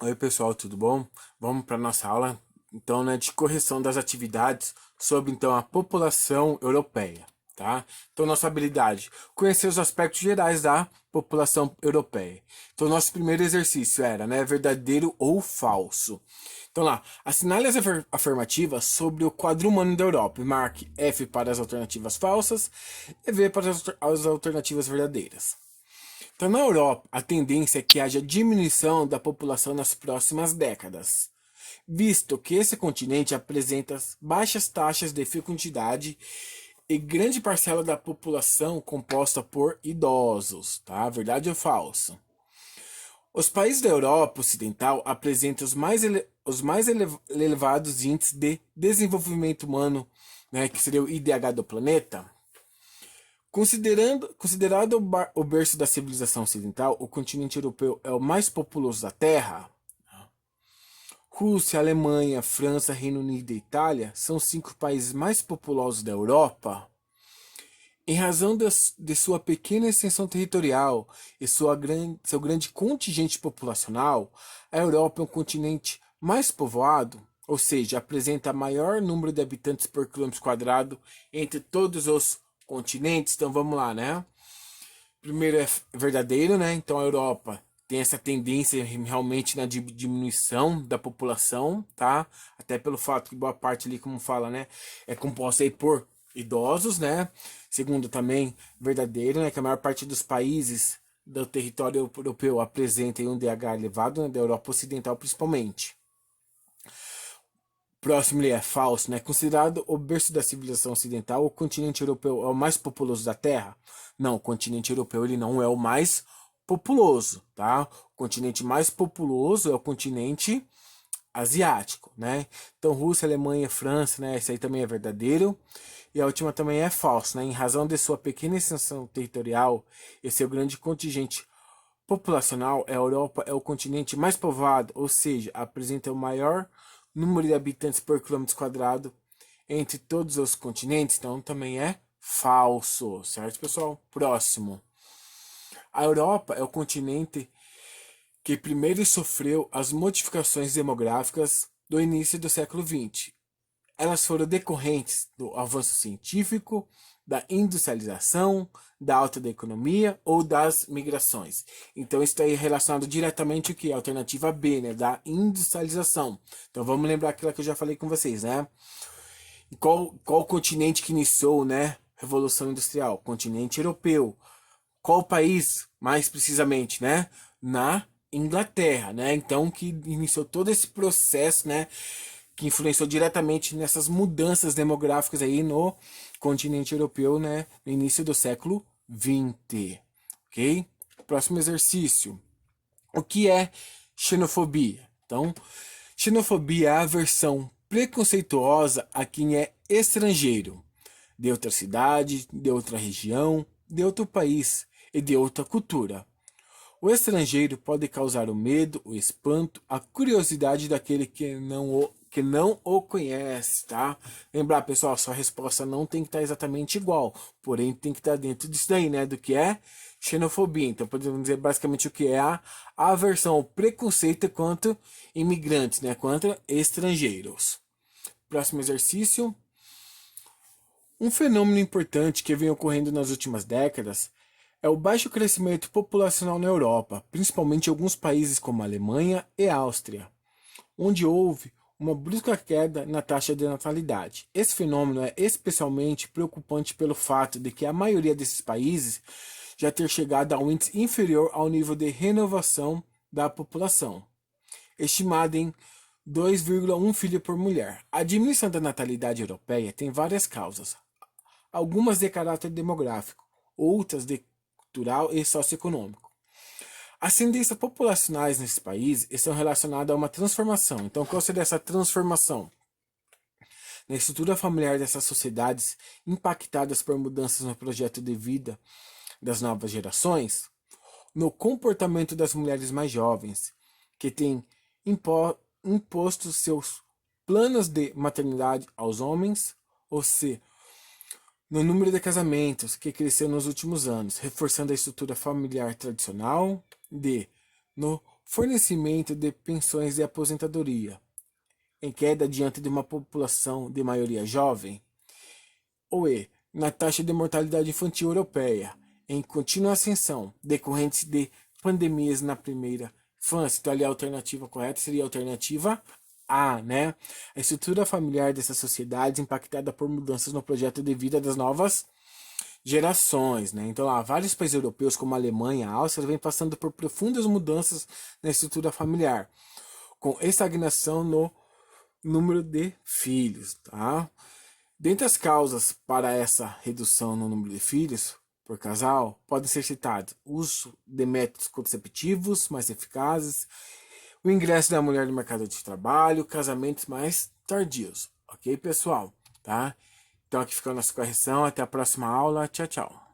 Oi pessoal, tudo bom? Vamos para nossa aula então, né, de correção das atividades sobre então a população europeia, tá? Então nossa habilidade, conhecer os aspectos gerais da população europeia. Então nosso primeiro exercício era, né, verdadeiro ou falso. Então lá, assinale as afirmativas sobre o quadro humano da Europa e marque F para as alternativas falsas e V para as alternativas verdadeiras. Então, na Europa, a tendência é que haja diminuição da população nas próximas décadas, visto que esse continente apresenta baixas taxas de fecundidade e grande parcela da população composta por idosos, tá? Verdade ou falso? Os países da Europa Ocidental apresentam os mais elevados índices de desenvolvimento humano, né, que seria o IDH do planeta. Considerado o berço da civilização ocidental, o continente europeu é o mais populoso da Terra. Rússia, Alemanha, França, Reino Unido e Itália são os 5 países mais populosos da Europa. Em razão de sua pequena extensão territorial e seu grande contingente populacional, a Europa é um continente mais povoado, ou seja, apresenta maior número de habitantes por quilômetro quadrado entre todos os continentes. Então vamos lá, né? Primeiro é verdadeiro, né? Então a Europa tem essa tendência realmente na diminuição da população, tá? Até pelo fato que boa parte ali, como fala, né, é composta aí por idosos, né? Segundo também verdadeiro, né, que a maior parte dos países do território europeu apresenta um DH elevado, né, da Europa Ocidental principalmente. Próximo ele é falso, né? Considerado o berço da civilização ocidental, o continente europeu é o mais populoso da Terra? Não, o continente europeu ele não é o mais populoso, tá? O continente mais populoso é o continente asiático, né? Então Rússia, Alemanha, França, né? Esse aí também é verdadeiro. E a última também é falso, né? Em razão de sua pequena extensão territorial e seu grande contingente populacional, a Europa é o continente mais povoado, ou seja, apresenta o maior número de habitantes por quilômetro quadrado entre todos os continentes, então também é falso, certo, pessoal? Próximo. A Europa é o continente que primeiro sofreu as modificações demográficas do início do século XX. Elas foram decorrentes do avanço científico, da industrialização, da alta da economia ou das migrações. Então isso está relacionado diretamente o que? A alternativa B, né? Da industrialização. Então vamos lembrar aquilo que eu já falei com vocês, né? E qual continente que iniciou, né? Revolução Industrial? Continente europeu. Qual país, mais precisamente, né? Na Inglaterra, né? Então que iniciou todo esse processo, né? Que influenciou diretamente nessas mudanças demográficas aí no continente europeu, né, no início do século XX, ok? Próximo exercício. O que é xenofobia? Então, xenofobia é a aversão preconceituosa a quem é estrangeiro, de outra cidade, de outra região, de outro país e de outra cultura. O estrangeiro pode causar o medo, o espanto, a curiosidade daquele que não o conhece, tá? Lembrar, pessoal, sua resposta não tem que estar exatamente igual, porém tem que estar dentro disso daí, né? Do que é xenofobia. Então podemos dizer basicamente o que é a aversão, o preconceito contra imigrantes, né? Contra estrangeiros. Próximo exercício. Um fenômeno importante que vem ocorrendo nas últimas décadas é o baixo crescimento populacional na Europa, principalmente em alguns países como a Alemanha e a Áustria, onde houve uma brusca queda na taxa de natalidade. Esse fenômeno é especialmente preocupante pelo fato de que a maioria desses países já ter chegado a um índice inferior ao nível de renovação da população, estimado em 2,1 filhos por mulher. A diminuição da natalidade europeia tem várias causas, algumas de caráter demográfico, outras de cultural e socioeconômico. As tendências populacionais nesses países estão relacionadas a uma transformação. Então, qual seria essa transformação? Na estrutura familiar dessas sociedades impactadas por mudanças no projeto de vida das novas gerações, no comportamento das mulheres mais jovens, que têm imposto seus planos de maternidade aos homens, ou seja, no número de casamentos que cresceu nos últimos anos, reforçando a estrutura familiar tradicional. D. No fornecimento de pensões de aposentadoria, em queda diante de uma população de maioria jovem. Ou E. Na taxa de mortalidade infantil europeia, em contínua ascensão, decorrentes de pandemias na primeira infância. Então ali a alternativa correta seria a alternativa A, né? A estrutura familiar dessa sociedade impactada por mudanças no projeto de vida das novas gerações, né? Então, lá, vários países europeus, como a Alemanha e a Áustria, vêm passando por profundas mudanças na estrutura familiar, com estagnação no número de filhos, tá? Dentre as causas para essa redução no número de filhos por casal, podem ser citados o uso de métodos contraceptivos mais eficazes, o ingresso da mulher no mercado de trabalho, casamentos mais tardios. Ok, pessoal? Tá? Então aqui fica a nossa correção. Até a próxima aula. Tchau, tchau.